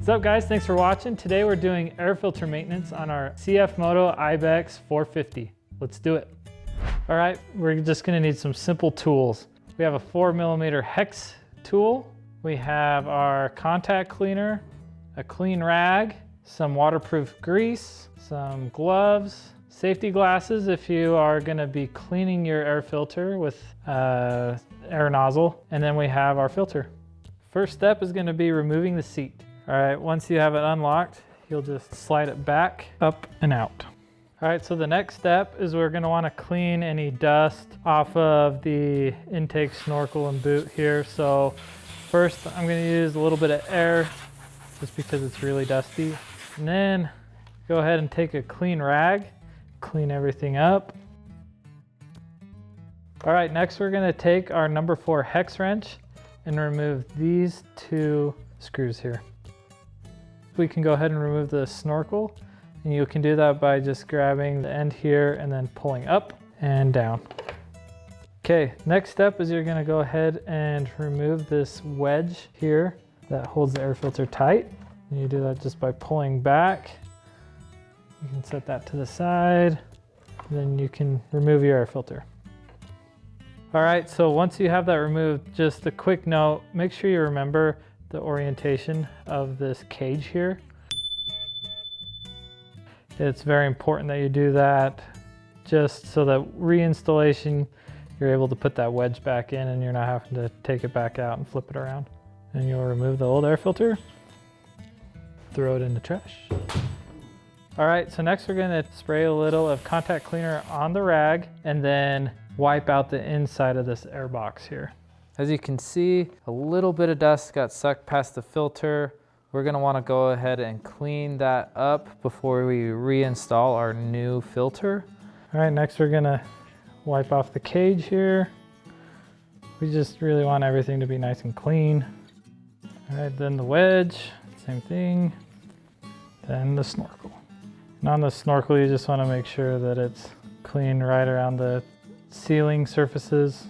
What's up guys, thanks for watching. Today we're doing air filter maintenance on our CFMoto IBEX 450. Let's do it. All right, we're just gonna need some simple tools. We have a 4mm hex tool. We have our contact cleaner, a clean rag, some waterproof grease, some gloves, safety glasses if you are gonna be cleaning your air filter with air nozzle, and then we have our filter. First step is gonna be removing the seat. All right, once you have it unlocked, you'll just slide it back, up and out. All right, so the next step is we're gonna wanna clean any dust off of the intake snorkel and boot here. So first I'm gonna use a little bit of air just because it's really dusty. And then go ahead and take a clean rag, clean everything up. All right, next we're gonna take our number 4 hex wrench and remove these 2 screws here. We can go ahead and remove the snorkel, and you can do that by just grabbing the end here and then pulling up and down. Okay, next step is you're gonna go ahead and remove this wedge here that holds the air filter tight. And you do that just by pulling back. You can set that to the side, then you can remove your air filter. All right, so once you have that removed, just a quick note, make sure you remember the orientation of this cage here. It's very important that you do that just so that reinstallation, you're able to put that wedge back in and you're not having to take it back out and flip it around. And you'll remove the old air filter, throw it in the trash. All right, so next we're gonna spray a little of contact cleaner on the rag and then wipe out the inside of this air box here. As you can see, a little bit of dust got sucked past the filter. We're gonna wanna go ahead and clean that up before we reinstall our new filter. All right, next we're gonna wipe off the cage here. We just really want everything to be nice and clean. All right, then the wedge, same thing. Then the snorkel. And on the snorkel, you just wanna make sure that it's clean right around the sealing surfaces.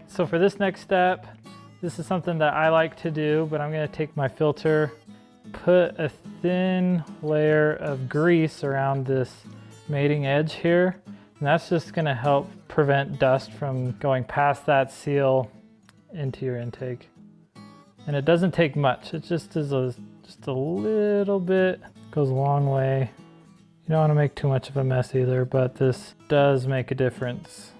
So for this next step, this is something that I like to do, but I'm gonna take my filter, put a thin layer of grease around this mating edge here, and that's just gonna help prevent dust from going past that seal into your intake. And it doesn't take much, it just is just a little bit, goes a long way. You don't wanna make too much of a mess either, but this does make a difference.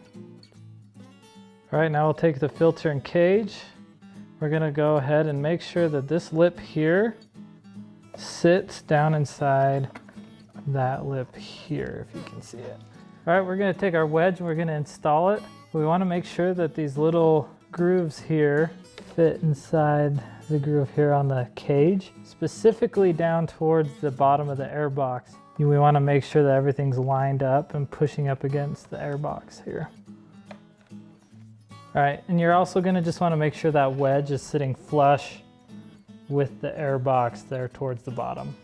All right, now we'll take the filter and cage. We're gonna go ahead and make sure that this lip here sits down inside that lip here, if you can see it. All right, we're gonna take our wedge and we're gonna install it. We wanna make sure that these little grooves here fit inside the groove here on the cage, specifically down towards the bottom of the air box. We wanna make sure that everything's lined up and pushing up against the air box here. All right, and you're also gonna just wanna make sure that wedge is sitting flush with the air box there towards the bottom.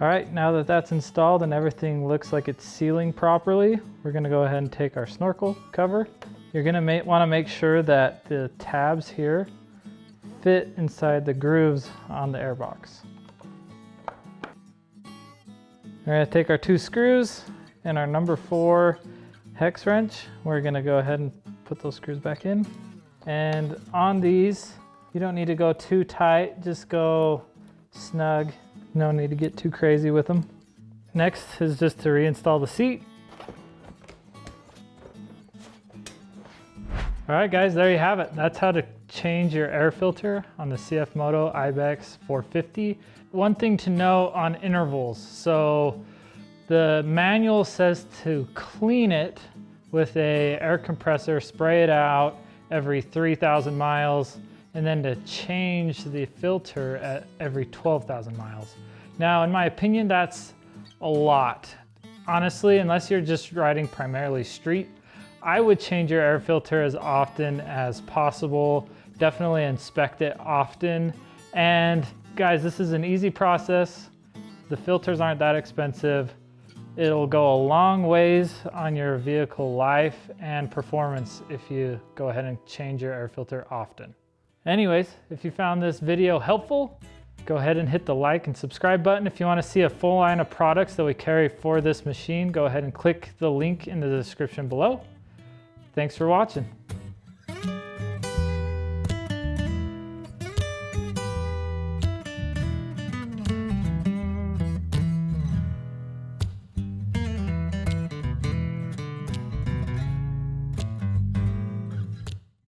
All right, now that that's installed and everything looks like it's sealing properly, we're gonna go ahead and take our snorkel cover. You're gonna wanna make sure that the tabs here fit inside the grooves on the air box. We're gonna take our 2 screws and our number 4 hex wrench. We're gonna go ahead and put those screws back in. And on these, you don't need to go too tight, just go snug. No need to get too crazy with them. Next is just to reinstall the seat. All right guys, there you have it. That's how to change your air filter on the CFMoto IBEX 450. One thing to know on intervals. So the manual says to clean it with a air compressor, spray it out every 3,000 miles, and then to change the filter at every 12,000 miles. Now, in my opinion, that's a lot. Honestly, unless you're just riding primarily street, I would change your air filter as often as possible. Definitely inspect it often. And guys, this is an easy process. The filters aren't that expensive. It'll go a long ways on your vehicle life and performance if you go ahead and change your air filter often. Anyways, if you found this video helpful, Go ahead and hit the like and subscribe button. If you want to see a full line of products that we carry for this machine, go ahead and click the link in the description below. Thanks for watching.